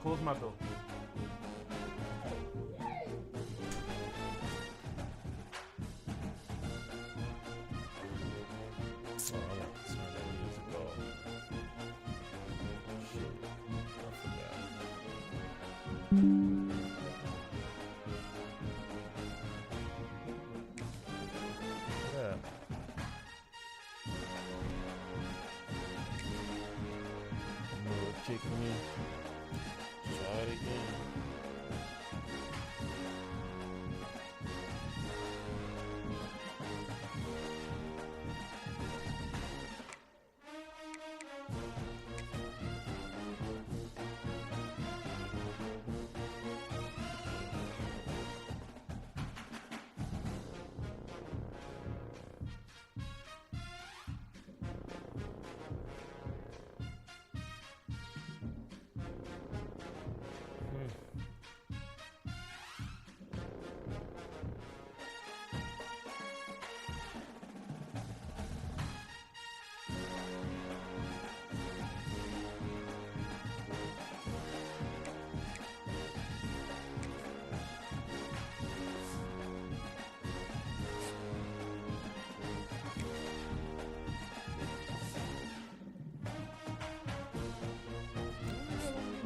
close my door. Kicking me. Try it again.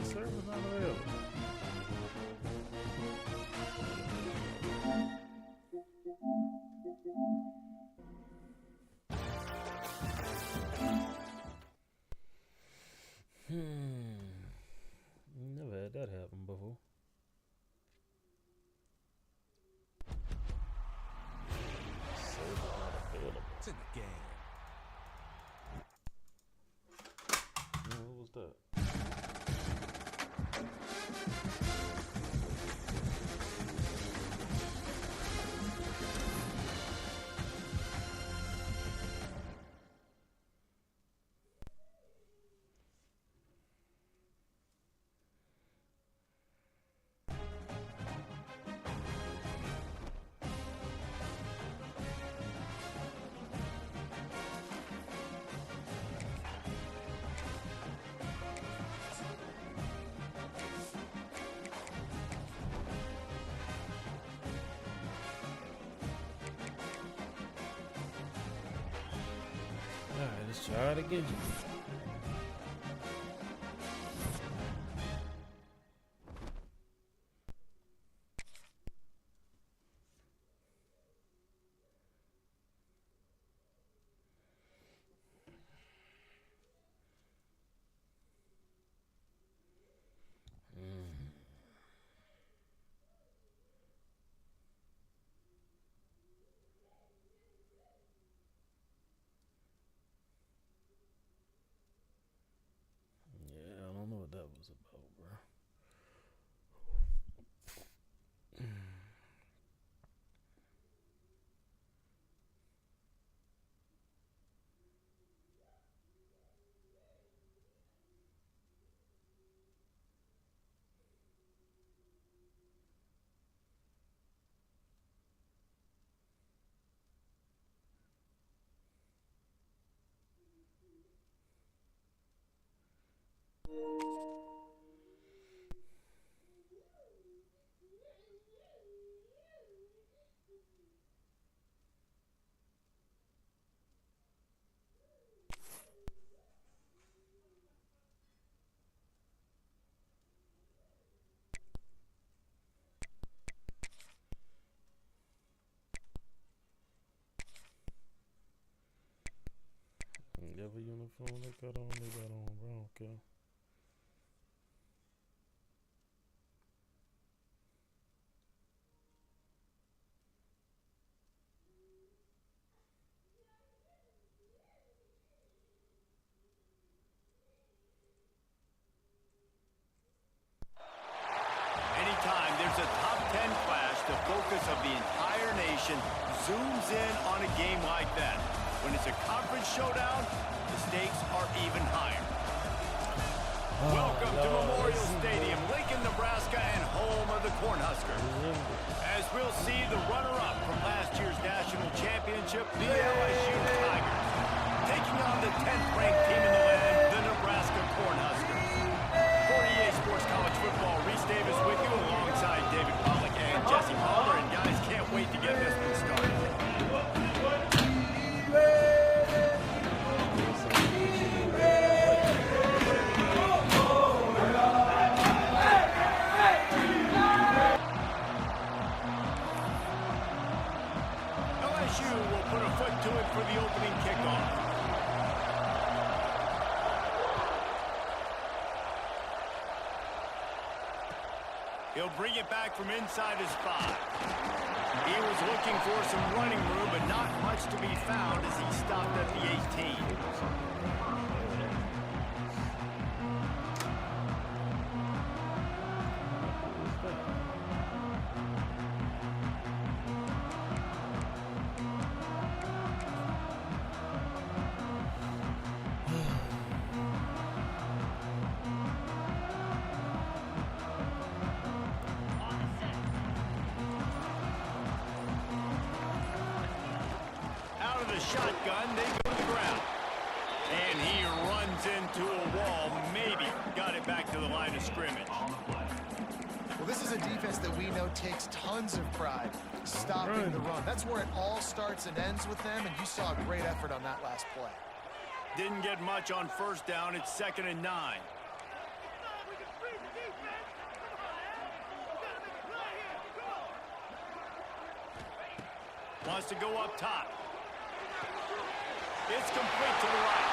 Server's not available. Never had that happen before. Server not available. It's in the game. What was that? Alright, let's try it again. That was about, bro. Whatever uniform they got on, bro. I don't care. Anytime there's a top 10 clash, the focus of the entire nation zooms in on a game like that. When it's a conference showdown, the stakes are even higher. Welcome to Memorial Stadium, Lincoln, Nebraska, and home of the Cornhuskers. As we'll see the runner-up from last year's national championship, the LSU Tigers, taking on the 10th-ranked team in the land, the Nebraska Cornhuskers. For EA Sports College Football He'll bring it back from inside his 5. He was looking for some running room, but not much to be found as he stopped at the 18. The shotgun, they go to the ground. And he runs into a wall, maybe got it back to the line of scrimmage. Well, this is a defense that we know takes tons of pride stopping the run. That's where it all starts and ends with them, and you saw a great effort on that last play. Didn't get much on first down. It's 2nd and 9. Wants to go up top. It's complete to the right.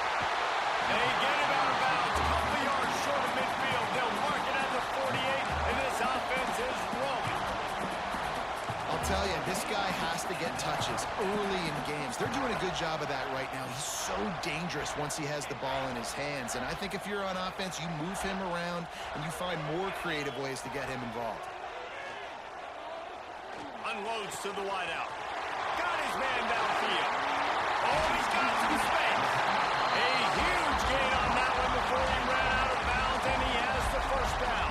They get him out of bounds. A couple of yards short of midfield. They'll mark it at the 48, and this offense is rolling. I'll tell you, this guy has to get touches early in games. They're doing a good job of that right now. He's so dangerous once he has the ball in his hands. And I think if you're on offense, you move him around, and you find more creative ways to get him involved. Unloads to the wideout. Got his man downfield. Oh, he's got some space. A huge gain on that one before he ran out of bounds, and he has the first down.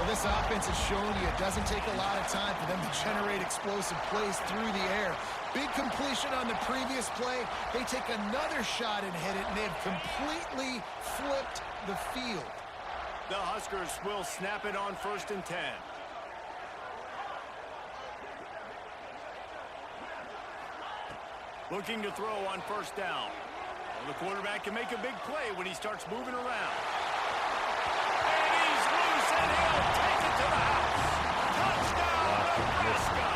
Well, this offense has shown you it doesn't take a lot of time for them to generate explosive plays through the air. Big completion on the previous play. They take another shot and hit it, and they've completely flipped the field. The Huskers will snap it on 1st and 10. Looking to throw on first down. Well, the quarterback can make a big play when he starts moving around. And he's loose, and he'll take it to the house. Touchdown, Nebraska!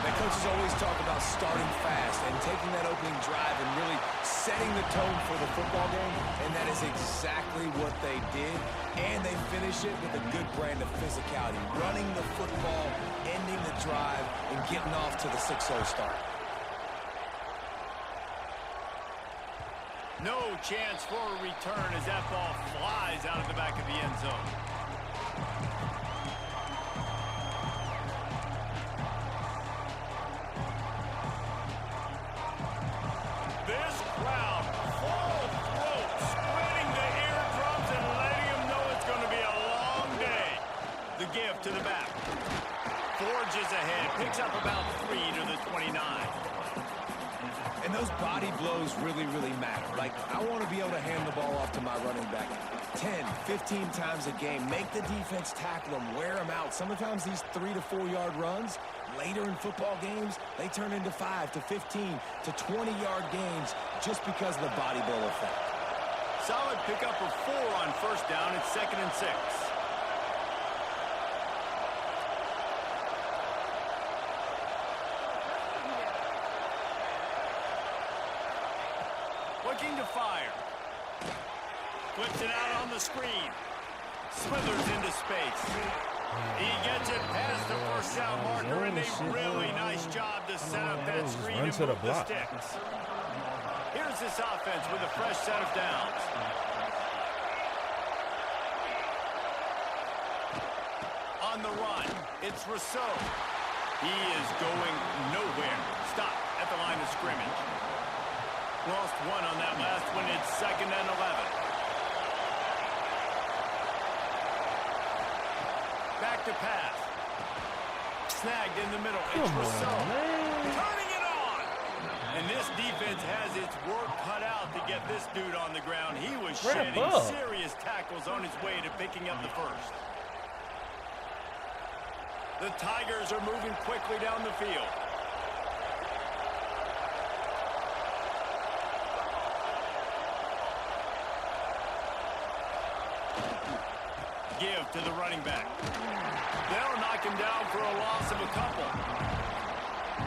The coaches always talk about starting fast and taking that opening drive and really setting the tone for the football game, and that is exactly what they did. And they finish it with a good brand of physicality, running the football, ending the drive, and getting off to the 6-0 start. No chance for a return as that ball flies out of the back of the end zone. This crowd, full throat, spreading the eardrums and letting them know it's going to be a long day. The give to the back. Forges ahead, picks up about 3 to the 29. And those body blows really, really matter. Like, I want to be able to hand the ball off to my running back 10, 15 times a game. Make the defense tackle them, wear them out. Sometimes these 3 to 4 yard runs, later in football games, they turn into 5 to 15 to 20-yard gains just because of the body blow effect. Solid pickup of 4 on first down. It's 2nd and 6. Looking to fire. Flips it out on the screen. Slithers into space. He gets it past the first down marker, and a really nice job to set up that screen and move the sticks. Here's this offense with a fresh set of downs. On the run, it's Rousseau. He is going nowhere. Stop at the line of scrimmage. Lost 1 on that last one. It's 2nd and 11. Back to pass. Snagged in the middle. It's Rousseau. Turning it on. And this defense has its work cut out to get this dude on the ground. He was shedding serious tackles on his way to picking up the first. The Tigers are moving quickly down the field. Give to the running back. They'll knock him down for a loss of a couple.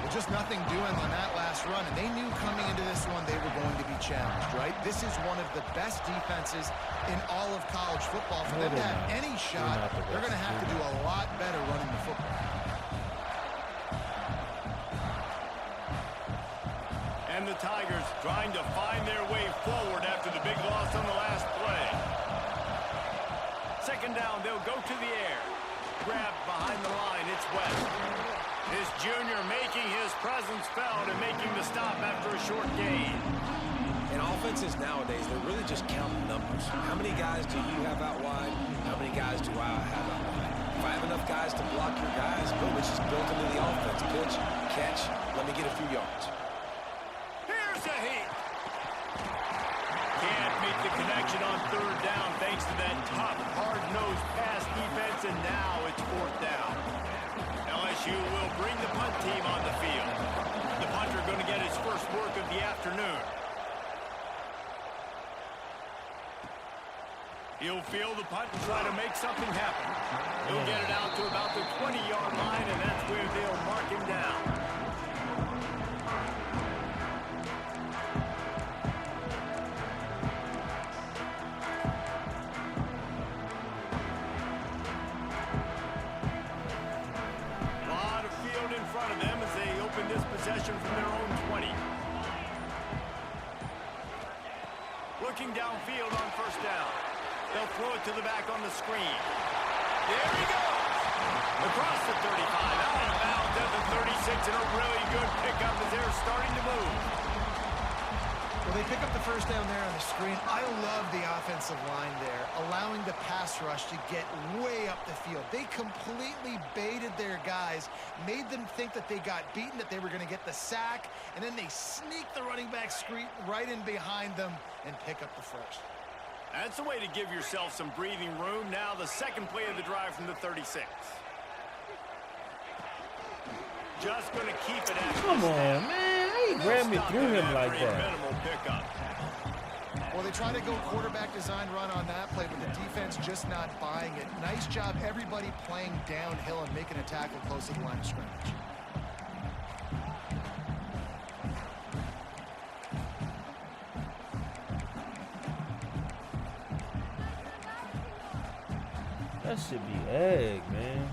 Well, just nothing doing on that last run, and they knew coming into this one they were going to be challenged, right? This is one of the best defenses in all of college football. For them to have any shot, they're going to have to do a lot better running the football. And the Tigers trying to find their way forward after the big loss on the last play. Second down, they'll go to the air. Grab behind the line, it's West. This junior making his presence felt and making the stop after a short gain. And offenses nowadays, they're really just counting numbers. How many guys do you have out wide? How many guys do I have out wide? If I have enough guys to block your guys, boom, it's just built into the offense. Pitch, catch, let me get a few yards. Here's a heat. Can't make the connection on third down thanks to that tough, hard-nosed pass defense, and now it's fourth down. LSU will bring the punt team on the field. The punter going to get his first work of the afternoon. He'll field the punt and try to make something happen. He'll get it out to about the 20-yard line, and that's where they'll mark him down. Possession from their own 20. Looking downfield on first down. They'll throw it to the back on the screen. There he goes. Across the 35, out of bounds at the 36, and a really good pickup as they're starting to move. Well, they pick up the first down there on the screen. I love the offensive line there, allowing the pass rush to get way up the field. They completely baited their guys, made them think that they got beaten, that they were going to get the sack, and then they sneak the running back screen right in behind them and pick up the first. That's the way to give yourself some breathing room. Now the second play of the drive from the 36. Just going to keep it at Come on, man. How you grab me through him like that? Well, they try to go quarterback design run on that play, but the defense just not buying it. Nice job, everybody playing downhill and making a tackle close to the line of scrimmage. That should be egg, man.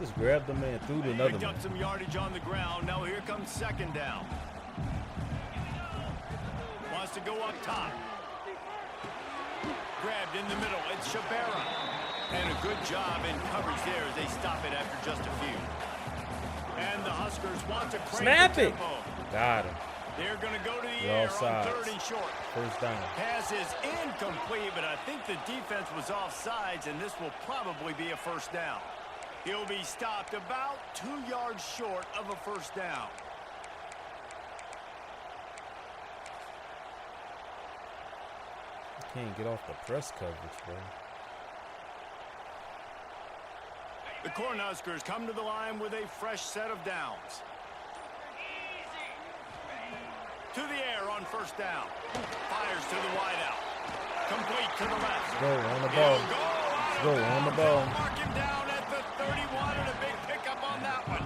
Just grab the man through to another Picked one. up some yardage on the ground. Now here comes second down. Wants to go up top. Grabbed in the middle. It's Shabera. And a good job in coverage there as they stop it after just a few. And the Huskers want to crank Snap the it. tempo. Got him. They're going to go to the All air on sides. third and short. First down. Pass is incomplete, but I think the defense was offsides, and this will probably be a first down. He'll be stopped about 2 yards short of a first down. Can't get off the press coverage, bro. The Cornhuskers come to the line with a fresh set of downs. To the air on first down. Fires to the wideout. Complete to the left. Go on the ball. Go on the ball. Mark him down at the 31 and a big pickup on that one.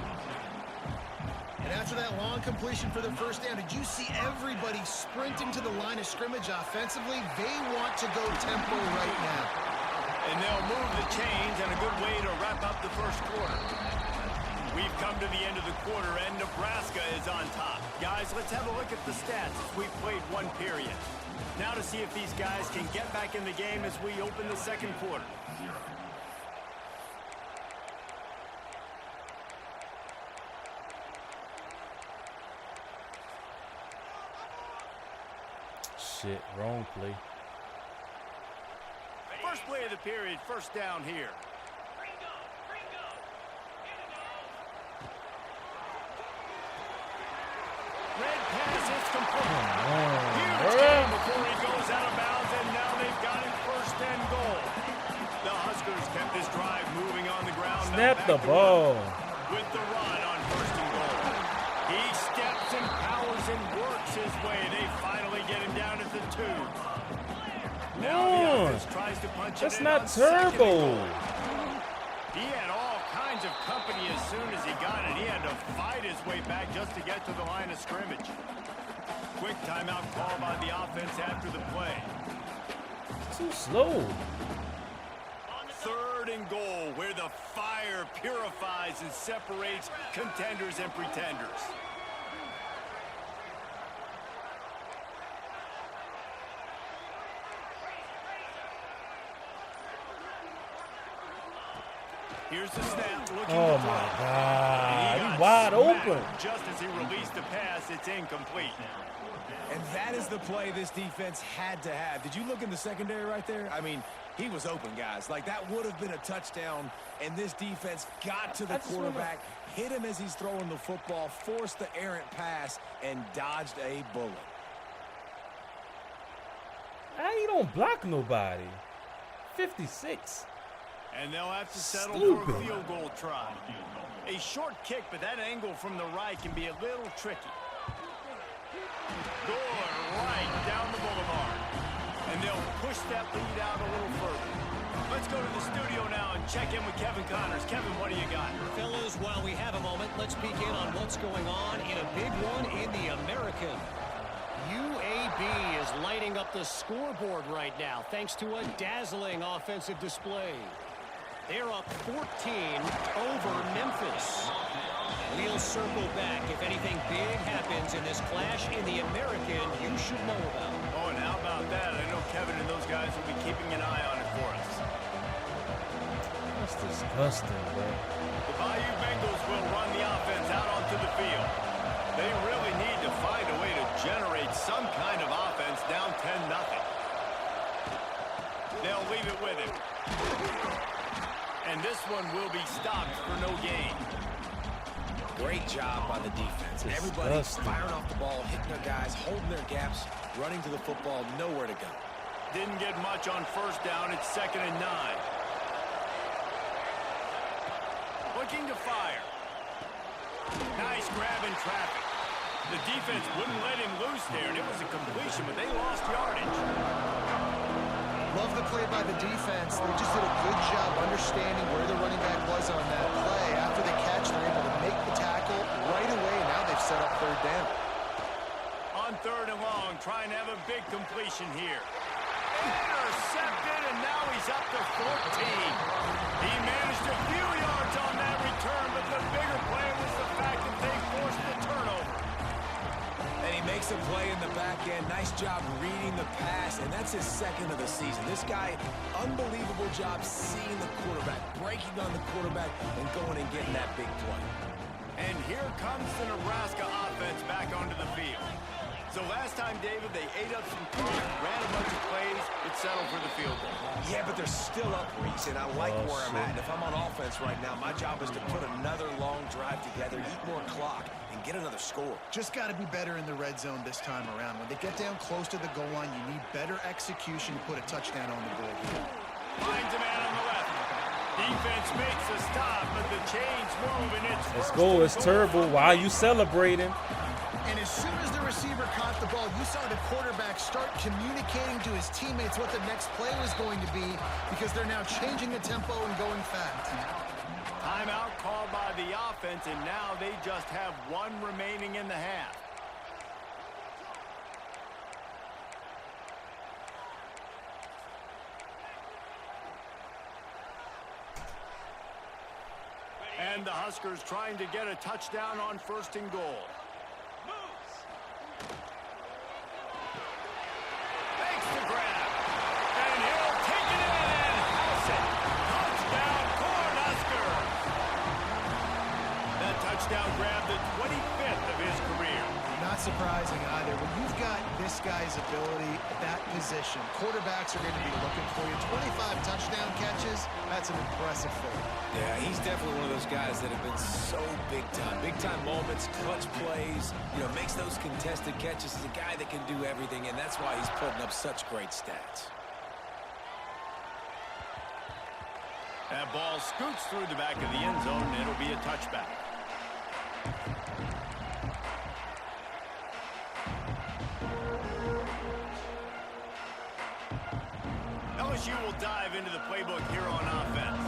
And after that long completion for the first down, did you see everybody sprinting to the line of scrimmage offensively? They want to go tempo right now. And they'll move the chains, and a good way to wrap up the first quarter. We've come to the end of the quarter, and Nebraska is on top. Guys, let's have a look at the stats as we've played one period. Now to see if these guys can get back in the game as we open the second quarter. Shit, wrong play. First play of the period, first down here. Red pass is complete. Huge game before he goes out of bounds, and now they've got him first and goal. The Huskers kept this drive moving on the ground. Snap the ball. With the run on first and goal. He steps and powers and works his way. They finally get him down at the 2. Now the offense tries to punch That's it in not on second and turbo. goal. He had all kinds of company as soon as he got it. He had to fight his way back just to get to the line of scrimmage. Quick timeout call by the offense after the play. It's too slow. 3rd and goal, where the fire purifies and separates contenders and pretenders. Here's the snap. Oh my God. He's wide open. Just as he released the pass, it's incomplete. And that is the play this defense had to have. Did you look in the secondary right there? I mean, he was open, guys. Like, that would have been a touchdown, and this defense got to the quarterback, hit him as he's throwing the football, forced the errant pass, and dodged a bullet. How you don't block nobody? 56. And they'll have to settle Stupid. for a field goal try. A short kick, but that angle from the right can be a little tricky. Going right down the boulevard. And they'll push that lead out a little further. Let's go to the studio now and check in with Kevin Connors. Kevin, what do you got? Fellas, while we have a moment, let's peek in on what's going on in a big one in the American. UAB is lighting up the scoreboard right now thanks to a dazzling offensive display. They're up 14 over Memphis. We'll circle back if anything big happens in this clash in the American you should know about. Oh, and how about that? I know Kevin and those guys will be keeping an eye on it for us. That's disgusting, bro. The Bayou Bengals will run the offense out onto the field. They really need to find a way to generate some kind of offense down 10-0. They'll leave it with him. And this one will be stopped for no gain. Great job by the defense. Everybody firing off the ball, hitting their guys, holding their gaps, running to the football, nowhere to go. Didn't get much on 1st down. It's 2nd and 9. Looking to fire. Nice grab in traffic. The defense wouldn't let him loose there, and it was a completion, but they lost yardage. Love the play by the defense. They just did a good job understanding where the running back was on that play. After the catch, they're able to make the tackle right away. Now they've set up 3rd down. On 3rd and long, trying to have a big completion here. Intercepted, and now he's up to 14. He managed a few yards on that return, but the bigger play was the fact that they forced the turnover. And he makes a play in the back end. Nice job reading the pass, and that's his 2nd of the season. This guy, unbelievable job seeing the quarterback, breaking on the quarterback, and going and getting that big play. And here comes the Nebraska offense back onto the field. So last time, David, they ate up some clock, ran a bunch of plays, but settled for the field goal. Yeah, but they're still up, Reese, and I like where I'm at. And if I'm on offense right now, my job is to put another long drive together, eat more clock, and get another score. Just got to be better in the red zone this time around. When they get down close to the goal line, you need better execution to put a touchdown on the board here. Finds a man on the left. Defense makes a stop, but the chains move, and it's Let's go. It's terrible. Why are you celebrating? And as soon as the receiver caught the ball, you saw the quarterback start communicating to his teammates what the next play was going to be because they're now changing the tempo and going fast. Timeout called by the offense, and now they just have 1 remaining in the half. And the Huskers trying to get a touchdown on 1st and goal. Makes the grab. And he'll take it in and house it. Touchdown, Cornhuskers. That touchdown grabbed the 25th of his career. Not surprising either. When you've got this guy's ability at that position, quarterbacks are going to be looking for you. 25 touchdown catches, that's an impressive feat. Yeah, he's definitely one of those guys that have been so big time. Big time moments, clutch plays, makes those contested catches. He's a guy that can do everything, and that's why he's putting up such great stats. That ball scoots through the back of the end zone, and it'll be a touchback. LSU will dive into the playbook here on offense.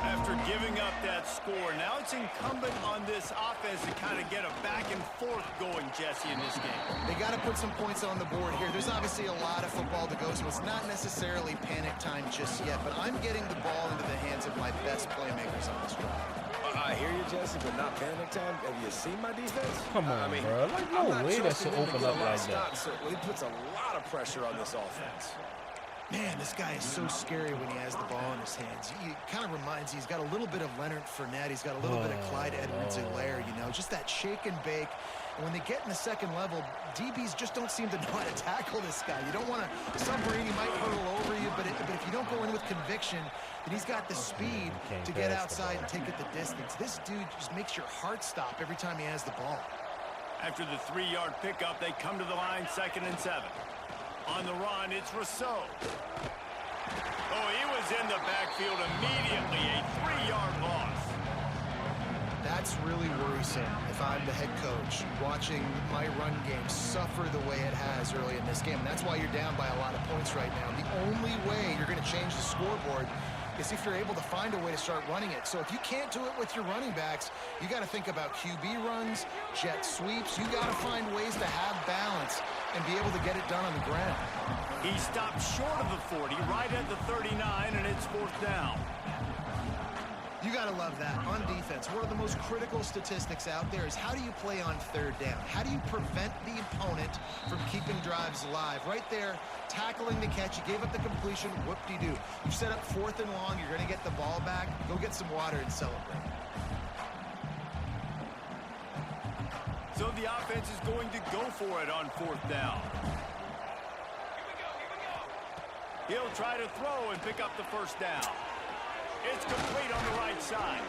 After After giving up that score, now it's incumbent on this offense to kind of get a back and forth going, Jesse, in this game. They got to put some points on the board here. There's obviously a lot of football to go, so it's not necessarily panic time just yet, but I'm getting the ball into the hands of my best playmakers on this drive. I hear you, Jesse, but not panic time. Have you seen my defense? Come on, bro. Like, no way that should open up like that. Certainly puts a lot of pressure on this offense. Man, this guy is so scary when he has the ball in his hands. He kind of reminds you, he's got a little bit of Leonard Fournette. He's got a little bit of Clyde Edwards-Helaire, you know, just that shake and bake. And when they get in the second level, DBs just don't seem to know how to tackle this guy. You don't want to submarine, he might hurtle over you, but if you don't go in with conviction, then he's got the speed to get outside and take it the distance. This dude just makes your heart stop every time he has the ball. After the 3-yard pickup, they come to the line, 2nd and 7. On the run, it's Rousseau. Oh, he was in the backfield immediately, a 3-yard loss. That's really worrisome if I'm the head coach, watching my run game suffer the way it has early in this game. And that's why you're down by a lot of points right now. The only way you're going to change the scoreboard is if you're able to find a way to start running it. So if you can't do it with your running backs, you got to think about QB runs, jet sweeps. You got to find ways to have balance and be able to get it done on the ground. He stopped short of the 40, right at the 39, and it's 4th down. You got to love that. On defense, one of the most critical statistics out there is how do you play on 3rd down? How do you prevent the opponent from keeping drives alive? Right there, tackling the catch. You gave up the completion. Whoop-de-doo. You set up 4th and long. You're going to get the ball back. Go get some water and celebrate. So the offense is going to go for it on 4th down. He'll try to throw and pick up the 1st down. It's complete on the right side.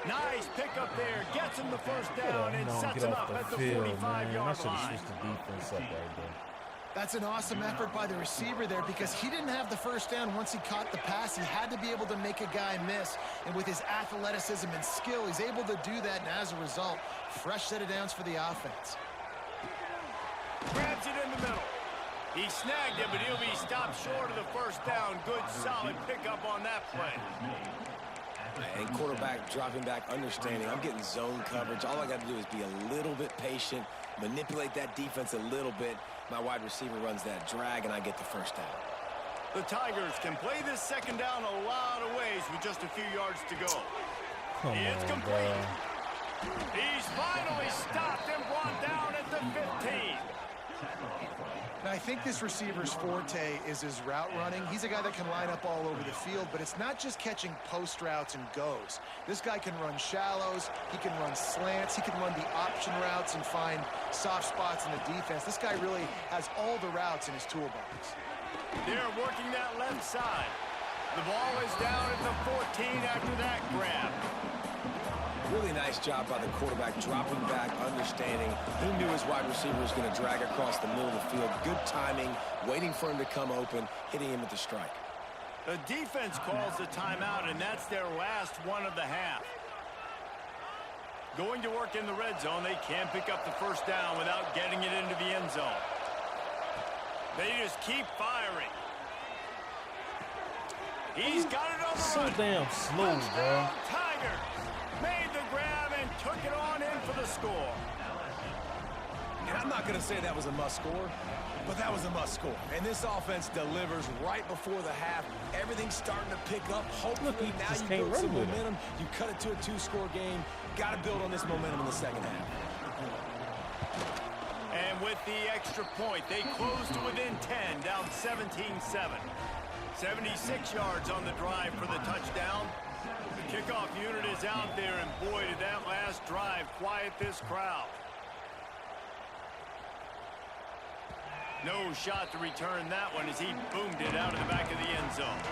Nice pickup there. Gets him the 1st down and sets him up at the 45-yard line. That's an awesome effort by the receiver there because he didn't have the 1st down once he caught the pass. He had to be able to make a guy miss. And with his athleticism and skill, he's able to do that. And as a result, fresh set of downs for the offense. Grabs it in the middle. He snagged it, but he'll be stopped short of the 1st down. Good, solid pickup on that play. And quarterback dropping back, understanding. I'm getting zone coverage. All I got to do is be a little bit patient, manipulate that defense a little bit. My wide receiver runs that drag, and I get the 1st down. The Tigers can play this 2nd down a lot of ways with just a few yards to go. It's complete. He's finally stopped and brought down at the 15. Now, I think this receiver's forte is his route running. He's a guy that can line up all over the field, but it's not just catching post routes and goes. This guy can run shallows, he can run slants, he can run the option routes and find soft spots in the defense. This guy really has all the routes in his toolbox. They're working that left side. The ball is down at the 14 after that grab. Really nice job by the quarterback, dropping back, understanding. He knew his wide receiver was going to drag across the middle of the field. Good timing, waiting for him to come open, hitting him with the strike. The defense calls the timeout, and that's their last one of the half. Going to work in the red zone, they can't pick up the 1st down without getting it into the end zone. They just keep firing. He's got it on the run. So damn slow, bro. Tigers made the grab and took it on in for the score. And I'm not going to say that was a must score, but that was a must score. And this offense delivers right before the half. Everything's starting to pick up. Hopefully now you build some momentum. You cut it to a 2-score game. Got to build on this momentum in the 2nd half. And with the extra point, they close to within 10, down 17-7. 76 yards on the drive for the touchdown. The kickoff unit is out there, and boy, did that last drive quiet this crowd. No shot to return that one as he boomed it out of the back of the end zone.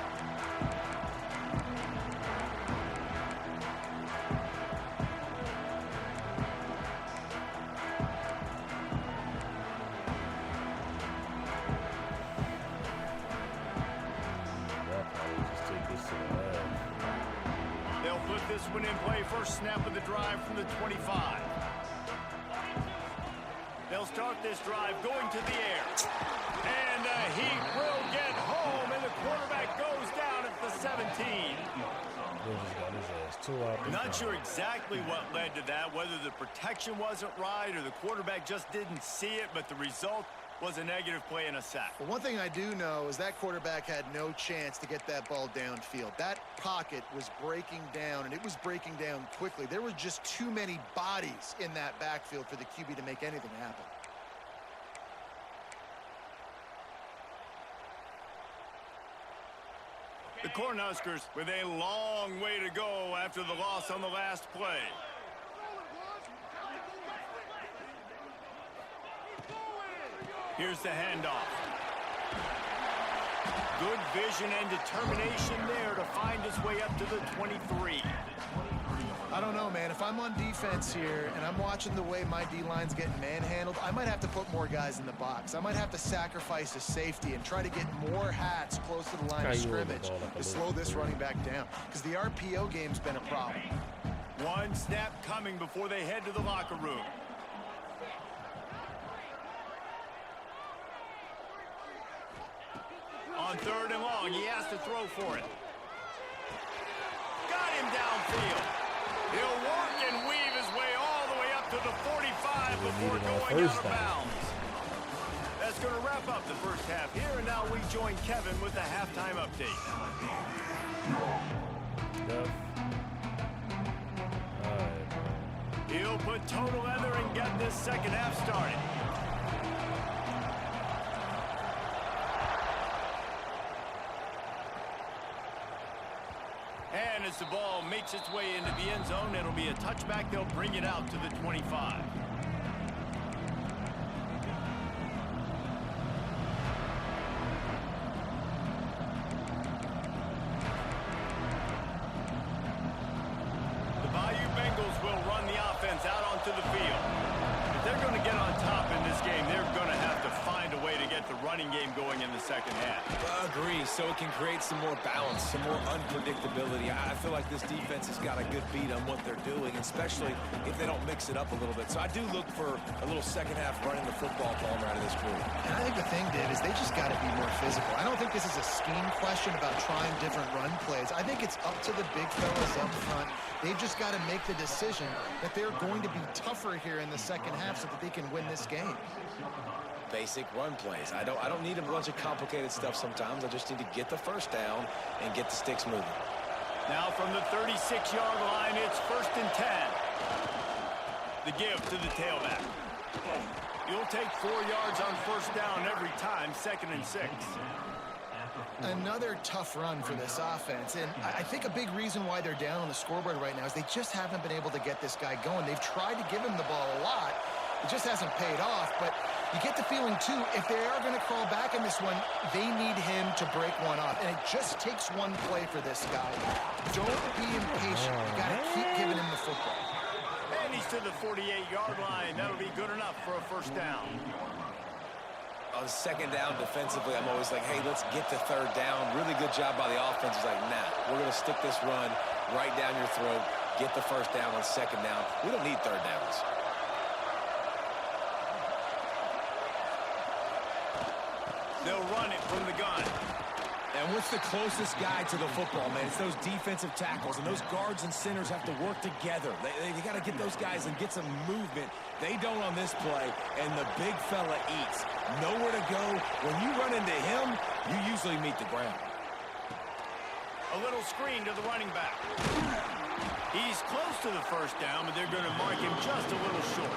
They'll put this one in play. First snap of the drive from the 25. They'll start this drive going to the air. And the Heat will get home, and the quarterback goes down at the 17. Got his ass. two out the Not front. sure exactly what led to that, whether the protection wasn't right or the quarterback just didn't see it, but the result was a negative play and a sack. Well, one thing I do know is that quarterback had no chance to get that ball downfield. That pocket was breaking down, and it was breaking down quickly. There were just too many bodies in that backfield for the QB to make anything happen. The Cornhuskers with a long way to go after the loss on the last play. Here's the handoff. Good vision and determination there to find his way up to the 23. I don't know, man. If I'm on defense here and I'm watching the way my D-line's getting manhandled, I might have to put more guys in the box. I might have to sacrifice a safety and try to get more hats close to the line of scrimmage to slow this running back down, because the RPO game's been a problem. One snap coming before they head to the locker room. On 3rd and long, he has to throw for it. Got him downfield. He'll work and weave his way all the way up to the 45 before going out of bounds. That's going to wrap up the first half here, and now we join Kevin with the halftime update. He'll put total leather and get this second half started. And as the ball makes its way into the end zone, it'll be a touchback. They'll bring it out to the 25. The Bayou Bengals will run the offense out onto the field. If they're going to get on top in this game, they're going to have to find a way to get the running game going in the second half. Agree, so it can create some more balance, some more unpredictability. I feel like this defense has got a good beat on what they're doing, especially if they don't mix it up a little bit. So I do look for a little second half running the football ball out of this group. And I think the thing, Dave, is they just got to be more physical. I don't think this is a scheme question about trying different run plays. I think it's up to the big fellas up front. They've just got to make the decision that they're going to be tougher here in the second half so that they can win this game. Basic run plays. I don't need a bunch of complicated stuff sometimes. I just need to get the first down and get the sticks moving. Now from the 36-yard line, it's 1st and 10. The give to the tailback. You'll take 4 yards on 1st down every time, 2nd and 6. Another tough run for this offense, and I think a big reason why they're down on the scoreboard right now is they just haven't been able to get this guy going. They've tried to give him the ball a lot. It just hasn't paid off, but you get the feeling, too, if they are going to crawl back in this one, they need him to break one off, and it just takes one play for this guy. Don't be impatient. You got to keep giving him the football. And he's to the 48-yard line. That'll be good enough for a 1st down. On 2nd down defensively, I'm always like, hey, let's get to 3rd down. Really good job by the offense. It's like, nah, we're going to stick this run right down your throat, get the 1st down on 2nd down. We don't need 3rd downs. They'll run it from the gun. And what's the closest guy to the football, man? It's those defensive tackles, and those guards and centers have to work together. They got to get those guys and get some movement. They don't on this play, and the big fella eats. Nowhere to go. When you run into him, you usually meet the ground. A little screen to the running back. He's close to the 1st down, but they're going to mark him just a little short.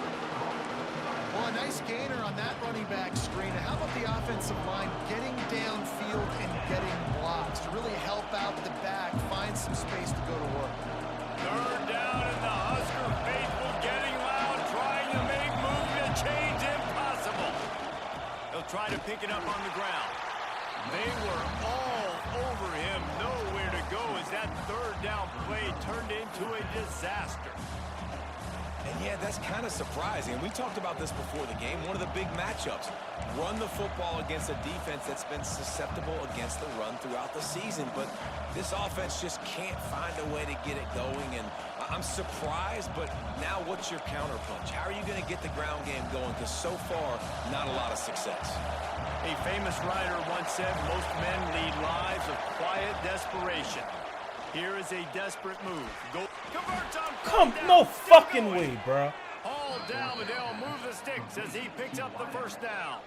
Well, a nice gainer on that running back screen. How about the offensive line getting downfield and getting blocks to really help out the back, find some space to go to work. 3rd down, and the Husker faithful getting loud, trying to make movement change impossible. They'll try to pick it up on the ground. They were all over him, nowhere to go as that 3rd down play turned into a disaster. And yeah, that's kind of surprising. We talked about this before the game. One of the big matchups. Run the football against a defense that's been susceptible against the run throughout the season. But this offense just can't find a way to get it going. And I'm surprised, but now what's your counterpunch? How are you going to get the ground game going? Because so far, not a lot of success. A famous writer once said, most men lead lives of quiet desperation. Here is a desperate move. Go. Converts on Come, down. no Still fucking going. way, bro. All down, but they'll move the sticks as he picks up the first down.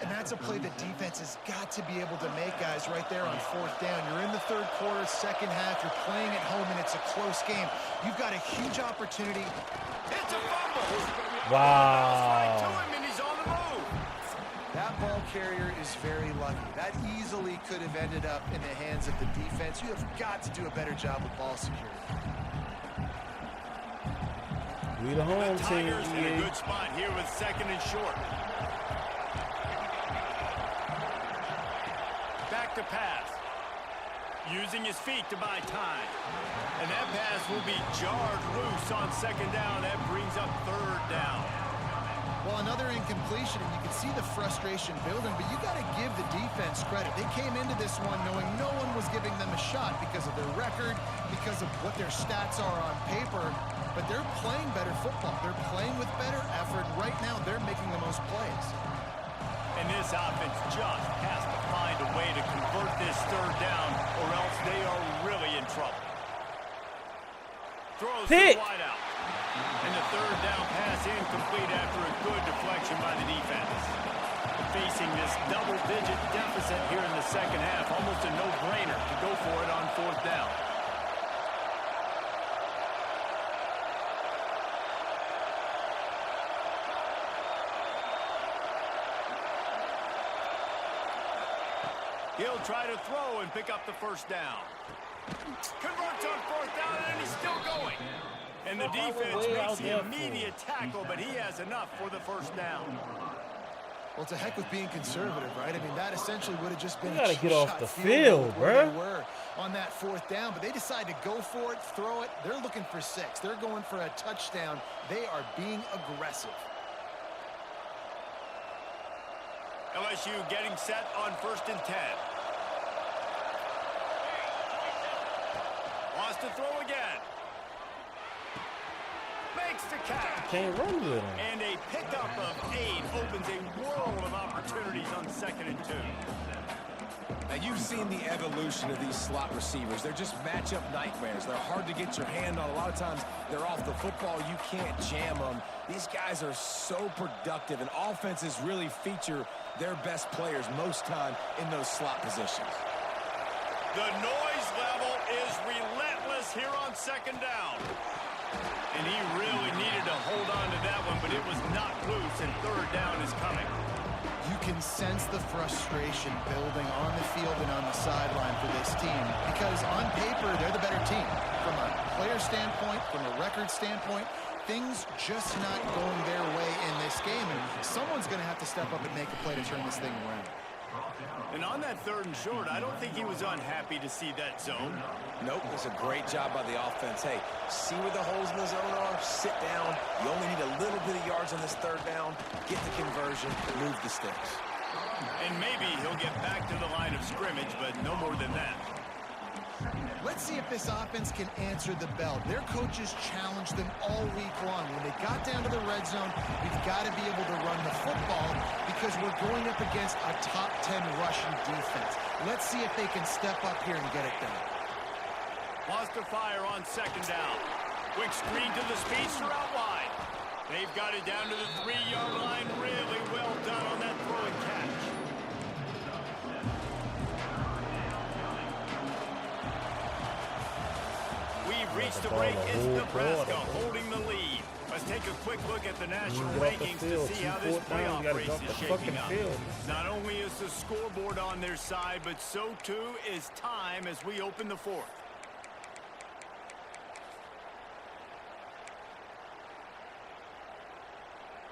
And that's a play the defense has got to be able to make, guys, right there on fourth down. You're in the third quarter, second half. You're playing at home, and it's a close game. You've got a huge opportunity. It's a fumble. Wow. To him, and he's on the move. That ball carrier is very lucky. That easily could have ended up in the hands of the defense. You have got to do a better job with ball security. We the home The team, Tigers in a good spot here with second and short. Back to pass. Using his feet to buy time. And that pass will be jarred loose on second down. That brings up third down. Well, another incompletion, and you can see the frustration building, but you got to give the defense credit. They came into this one knowing no one was giving them a shot because of their record, because of what their stats are on paper, but they're playing better football. They're playing with better effort. Right now, they're making the most plays. And this offense just has to find a way to convert this third down, or else they are really in trouble. Throws to Pick. the wideout. And the third down pass incomplete after a good deflection by the defense. Facing this double-digit deficit here in the second half, almost a no-brainer to go for it on fourth down. He'll try to throw and pick up the first down. Converts on fourth down, and he's still going. And the defense makes the immediate tackle, but he has enough for the first down. Well, to heck with being conservative, right? I mean, that essentially would have just been You gotta a get off shot the field field, where bruh. they were on that fourth down, but they decide to go for it, throw it. They're looking for 6. They're going for a touchdown. They are being aggressive. LSU getting set on 1st and 10. Wants to throw again. Makes the catch. Can't run with him. And a pickup of 8 opens a world of opportunities on 2nd and 2. Now, you've seen the evolution of these slot receivers. They're just matchup nightmares. They're hard to get your hand on. A lot of times, they're off the football. You can't jam them. These guys are so productive, and offenses really feature their best players most time in those slot positions. The noise level is relentless here on 2nd down. And he really needed to hold on to that one, but it was not loose, and third down is coming. You can sense the frustration building on the field and on the sideline for this team because on paper, they're the better team. From a player standpoint, from a record standpoint, things just not going their way in this game, and someone's going to have to step up and make a play to turn this thing around. And on that 3rd and short, I don't think he was unhappy to see that zone. Nope, it's a great job by the offense. Hey, see where the holes in the zone are, sit down. You only need a little bit of yards on this third down, get the conversion, move the sticks. And maybe he'll get back to the line of scrimmage, but no more than that. Let's see if this offense can answer the bell. Their coaches challenged them all week long. When they got down to the red zone, we've got to be able to run the football because we're going up against a top 10 rushing defense. Let's see if they can step up here and get it done. Wants to fire on 2nd down. Quick screen to the speedster out wide. They've got it down to the 3-yard line. Really well done on that throw and catch. We've reached the break. It's Nebraska holding the lead. Let's take a quick look at the national rankings to see how this playoff race is shaping up. Not only is the scoreboard on their side, but so too is time as we open the 4th.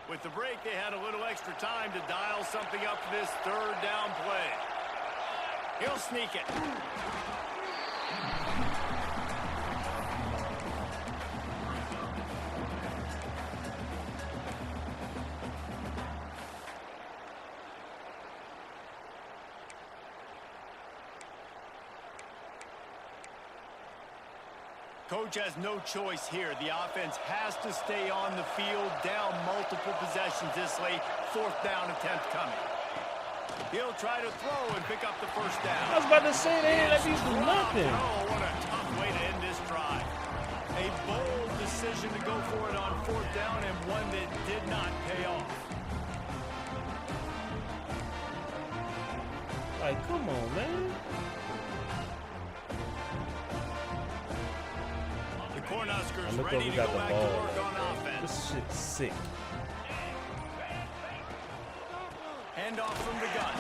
With the break, they had a little extra time to dial something up for this 3rd down play. He'll sneak it. Coach has no choice here. The offense has to stay on the field, down multiple possessions this late. 4th down attempt coming. He'll try to throw and pick up the first down. I was about to say they ain't let me do nothing. Oh, what a tough way to end this drive. A bold decision to go for it on 4th down and one that did not pay off. Like, come on, man. The Cornhuskers Look ready over, to got go the back ball. to work on offense. This shit's sick. Hand off from the gun.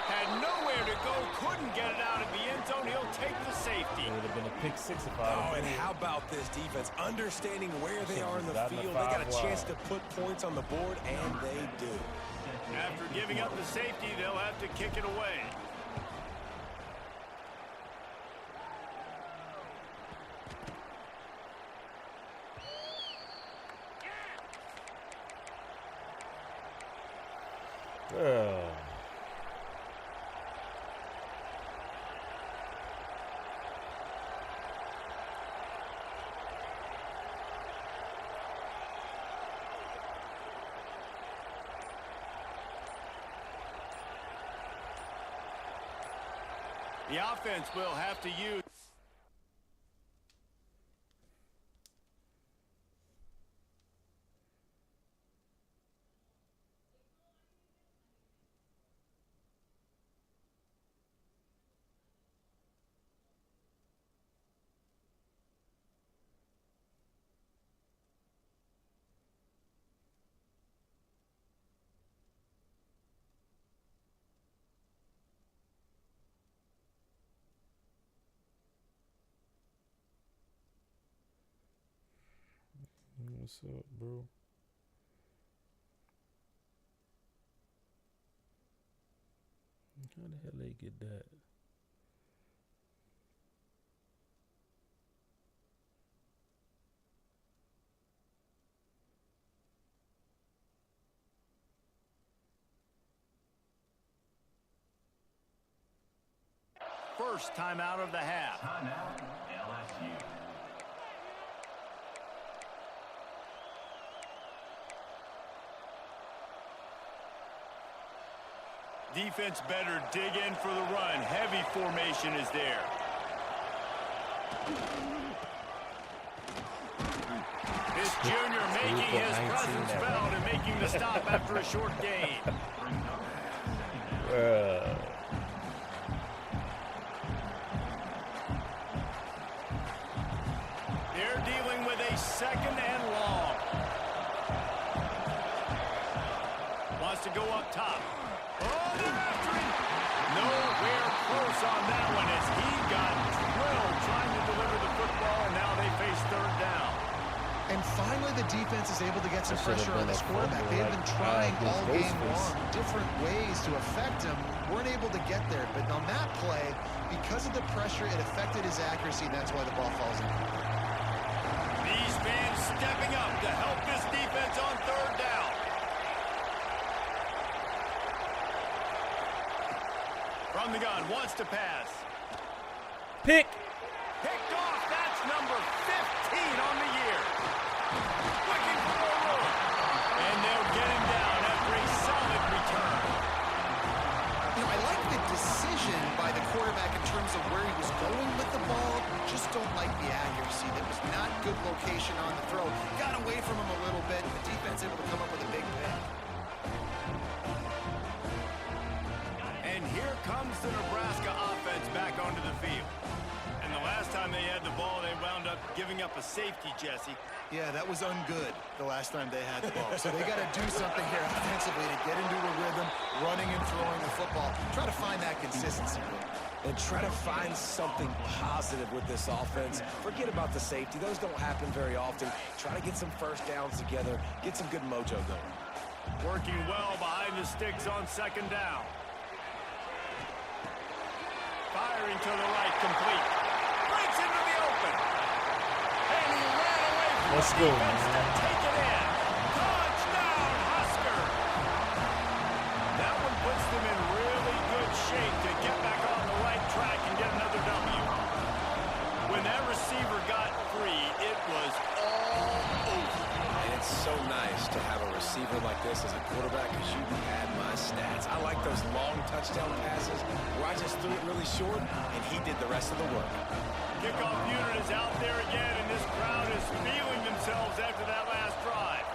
Had nowhere to go, couldn't get it out of the end zone. He'll take the safety. It would have been a pick 6 if I. Oh, and how about this defense? Understanding where they are in the field. They got a chance to put points on the board, and they do. After giving up the safety, they'll have to kick it away. Girl. The offense will have to use. What's up, bro? How the hell they get that? First timeout of the half. Timeout, LSU. Defense better dig in for the run. Heavy formation is there. This junior making his presence felt and making the stop after a short gain. They're dealing with a 2nd and long. Wants to go up top. Oh, they're after him. Nowhere close on that one as he got drilled trying to deliver the football, and now they face 3rd down. And finally, the defense is able to get some pressure on this quarterback. They've been trying all game long, different ways to affect him. Weren't able to get there, but on that play, because of the pressure, it affected his accuracy, and that's why the ball falls in. These fans stepping up to help this defense on 3rd down. From the gun, wants to pass. Pick. Picked off. That's number 15 on the year. Looking for more room. And they'll get him down after a solid return. You know, I like the decision by the quarterback in terms of where he was going with the ball. Just don't like the accuracy. That was not good location on the throw. Got away from him a little bit. The defense able to come up with a big pick. And here comes the Nebraska offense back onto the field. And the last time they had the ball, they wound up giving up a safety, Jesse. Yeah, that was ungood the last time they had the ball. So they got to do something here offensively to get into a rhythm, running and throwing the football. Try to find that consistency. And try to find something positive with this offense. Forget about the safety. Those don't happen very often. Try to get some 1st downs together, get some good mojo going. Working well behind the sticks on 2nd down. Firing to the right, complete. Breaks into the open. And he ran away from Let's the go, defense to man. take it in. Touchdown, Husker. That one puts them in really good shape to get back on the right track and get another W. When that receiver got free, it was all over. And it's so nice to have a receiver like this as a quarterback because you can add my stats. I like those long touchdown passes where I just threw it really short, and he did the rest of the work. Kickoff unit is out there again, and this crowd is feeling themselves after that last drive.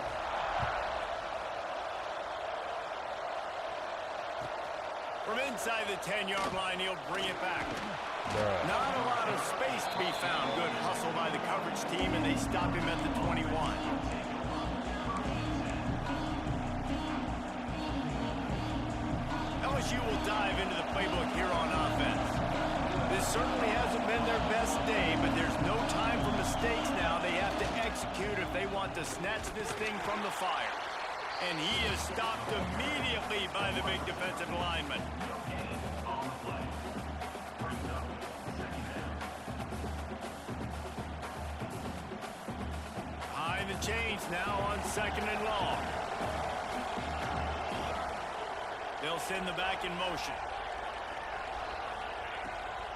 From inside the 10-yard line, he'll bring it back. Not a lot of space to be found. Good hustle by the coverage team, and they stop him at the 21. LSU will dive into the playbook here on offense. This certainly hasn't been their best day, but there's no time for mistakes now. They have to execute if they want to snatch this thing from the fire. And he is stopped immediately by the big defensive lineman. Behind the chains now on 2nd and long. They'll send the back in motion.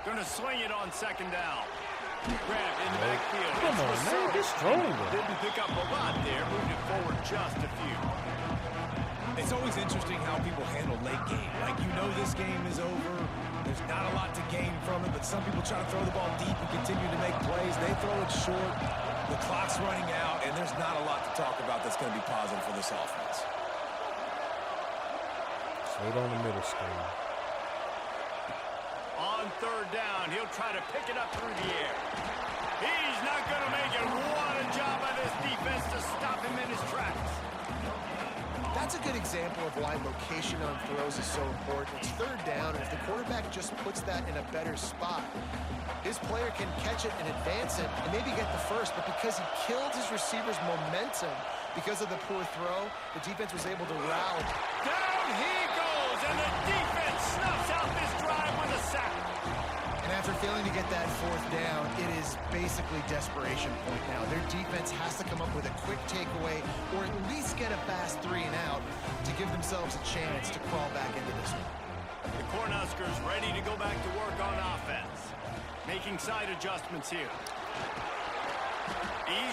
Going to swing it on 2nd down. Grabbed in the backfield. Come on, man, get stronger. Didn't pick up a lot there. Moved it forward just a few. It's always interesting how people handle late game. Like, you know this game is over. There's not a lot to gain from it, but some people try to throw the ball deep and continue to make plays. They throw it short. The clock's running out, and there's not a lot to talk about that's going to be positive for this offense. Straight on the middle screen. On 3rd down, he'll try to pick it up through the air. He's not going to make it. What a job by this defense to stop him in his tracks. That's a good example of why location on throws is so important. It's 3rd down, and if the quarterback just puts that in a better spot, his player can catch it and advance it and maybe get the first, but because he killed his receiver's momentum because of the poor throw, the defense was able to rally. Down he goes, and the defense snuffs out this drive with a sack. And after failing to get that 4th down, it is basically desperation point now. Their defense has to come up with a quick takeaway or at least get a fast 3 and out to give themselves a chance to crawl back into this one. The Cornhuskers ready to go back to work on offense. Making side adjustments here.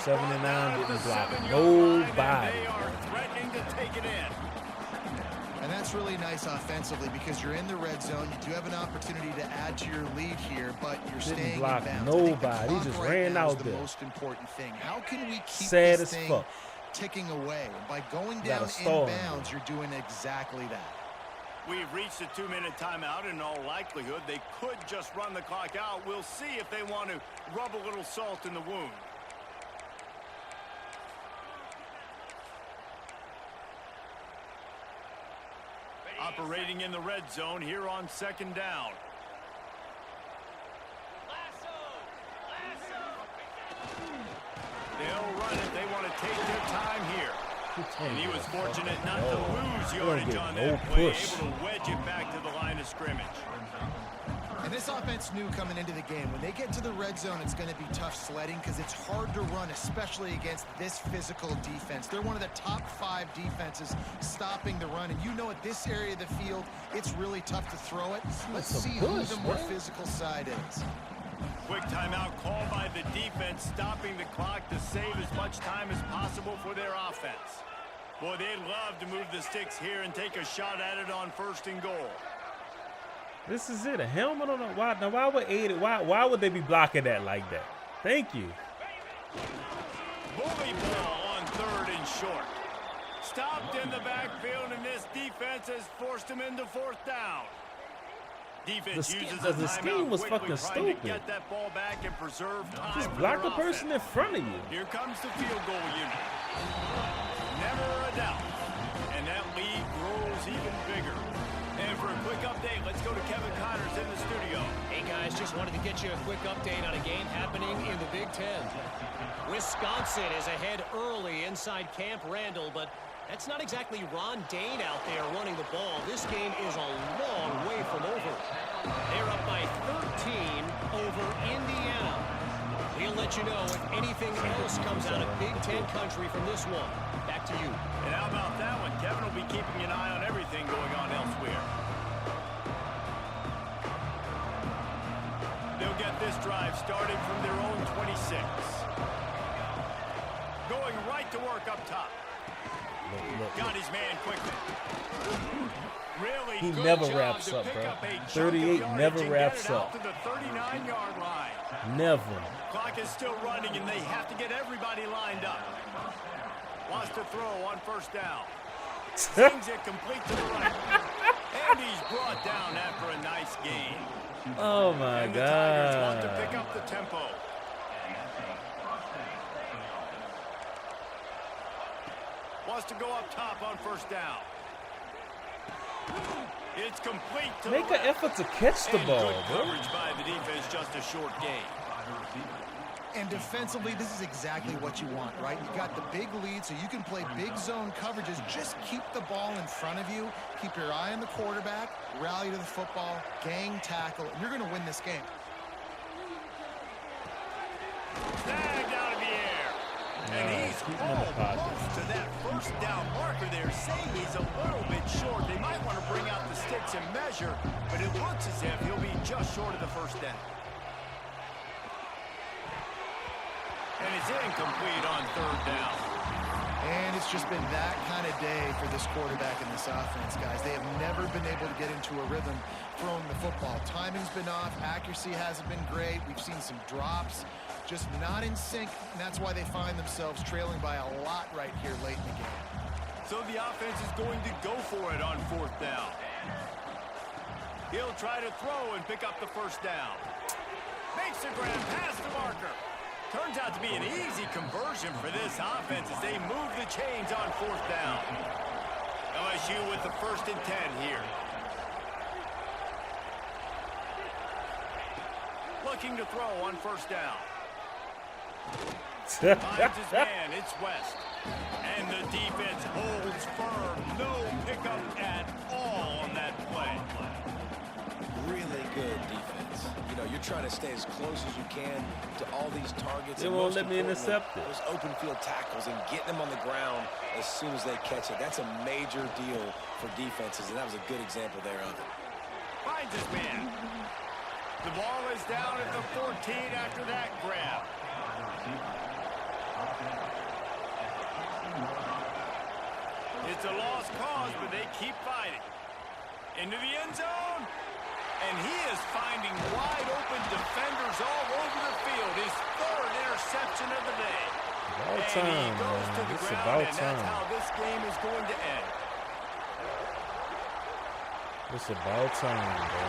7 and 9 didn't block nobody. They are threatening to take it in. And that's really nice offensively because you're in the red zone. You do have an opportunity to add to your lead here, but you're staying in block bounds. nobody. He just ran out there. The most important thing. How can we keep Sad this as thing fuck. ticking away? And by going down in bounds, you're doing exactly that. We've reached a 2-minute timeout. In all likelihood, they could just run the clock out. We'll see if they want to rub a little salt in the wound. Operating in the red zone here on 2nd down. They'll run it. They want to take their time here. And he was fortunate not to lose yardage on that play, able to wedge it back to the line of scrimmage. And this offense knew coming into the game, when they get to the red zone, it's going to be tough sledding because it's hard to run, especially against this physical defense. They're one of the top 5 defenses stopping the run. And you know at this area of the field, it's really tough to throw it. Let's see who the more physical side is. Quick timeout called by the defense, stopping the clock to save as much time as possible for their offense. Boy, they'd love to move the sticks here and take a shot at it on 1st and goal. This is it. A helmet on the why? Now, why would aid it? Why would they be blocking that like that? Thank you. Bully ball on 3rd and short. Stopped in the backfield, and this defense has forced him into 4th down. Defense The scheme was fucking stupid. To get that ball back and preserve time. Just block the person in front of you. Here comes the field goal unit. Never a doubt. And that lead grows even bigger. And for a quick update, let's go to Kevin Connors in the studio. Hey guys, just wanted to get you a quick update on a game happening in the Big Ten. Wisconsin is ahead early inside Camp Randall, but that's not exactly Ron Dane out there running the ball. This game is a long way from over. They're up by 13 over Indiana. We'll let you know if anything else comes out of Big Ten country from this one. Back to you. And how about that one? Kevin will be keeping an eye on everything going on elsewhere. They'll get this drive started from their own 26. Going right to work up top. look. Got his man quickly. Really He good never job wraps to up, pick bro. up a chunk of 38 yardage never and wraps get it out up. to the 39-yard line. Never. Clock is still running, and they have to get everybody lined up. Wants to throw on first down. Swings it complete to the right. And he's brought down after a nice gain. Oh, my And the Tigers want to God. pick up the tempo. Wants to go up top on first down. It's complete to Make the an left. effort to catch the And ball, good bro. coverage by the defense, just a short gain. And defensively, this is exactly what you want, right? You got the big lead, so you can play big zone coverages. Just keep the ball in front of you. Keep your eye on the quarterback. Rally to the football. Gang tackle. And you're going to win this game. Snagged out of the air. And he's keep him in the pocket. close to that first down marker there, saying he's a little bit short. They might want to bring out the sticks and measure, but it looks as if he'll be just short of the first down. And it's incomplete on third down. And it's just been that kind of day for this quarterback and this offense, guys. They have never been able to get into a rhythm throwing the football. Timing's been off. Accuracy hasn't been great. We've seen some drops. Just not in sync, and that's why they find themselves trailing by a lot right here late in the game. So the offense is going to go for it on fourth down. He'll try to throw and pick up the first down. Makes the grab past the marker. Turns out to be an easy conversion for this offense as they move the chains on fourth down. LSU with the 1st and 10 here. Looking to throw on first down. Finds his man, it's West. And the defense holds firm. No pickup at all on that play. Really good defense. You know, you're trying to stay as close as you can to all these targets. They and won't most let me importantly, intercept it. those open field tackles and getting them on the ground as soon as they catch it. That's a major deal for defenses, and that was a good example there of it. Finds his man. The ball is down at the 14 after that grab. It's a lost cause, but they keep fighting. Into the end zone. And he is finding wide open defenders all over the field. His 3rd interception of the day. About And time, he goes to man. the It's ground, about and that's time. how this game is going to end. It's about time, bro.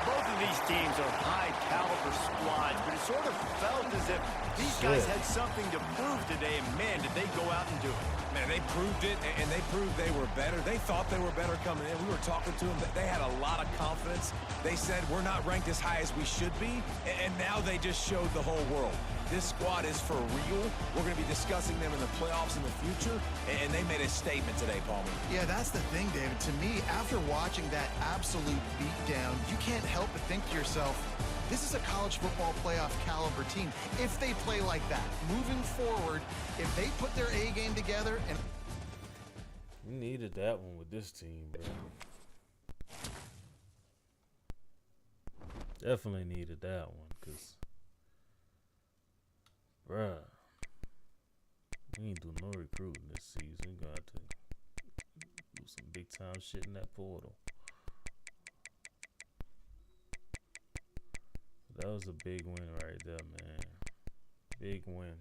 Both of these teams are high-caliber squads, but it sort of felt as if these guys had something to prove today, and man, did they go out and do it. Man, they proved it, and they proved they were better. They thought they were better coming in. We were talking to them. They had a lot of confidence. They said, we're not ranked as high as we should be, and now they just showed the whole world. This squad is for real. We're going to be discussing them in the playoffs in the future, and they made a statement today, Palmer. Yeah, that's the thing, David. To me, after watching that absolute beatdown, you can't help but think to yourself, this is a college football playoff caliber team. If they play like that, moving forward, if they put their A game together and... We needed that one with this team, bro. Definitely needed that one, because, bruh, we ain't do no recruiting this season. We got to do some big time shit in that portal. That was a big win right there, man. Big win.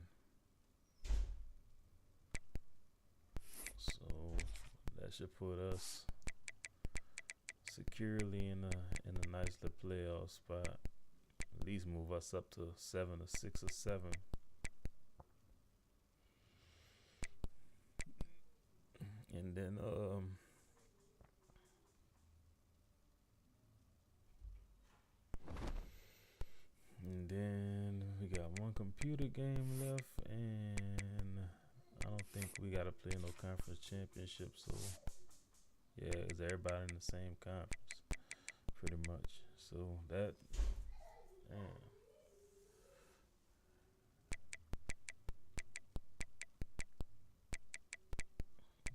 So that should put us securely in a nice little playoff spot. At least move us up to 7 or 6 or 7. And then we got one computer game left, and I don't think we gotta play no conference championship. So yeah, is everybody in the same conference, pretty much. So that, man.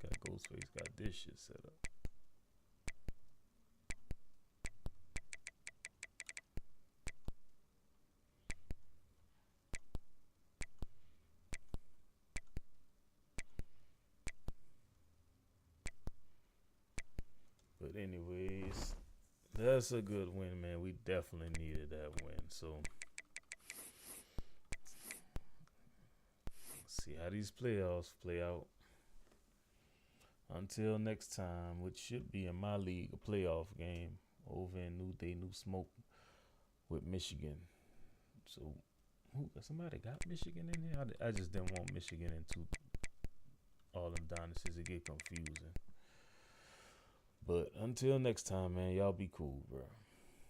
Got Ghostface got this shit set up. That's a good win, man. We definitely needed that win. So let's see how these playoffs play out. Until next time, which should be in my league, a playoff game over in New Smoke with Michigan. So somebody got Michigan in here? I just didn't want Michigan into all them dynasties. It get confusing. But until next time, man, y'all be cool, bro.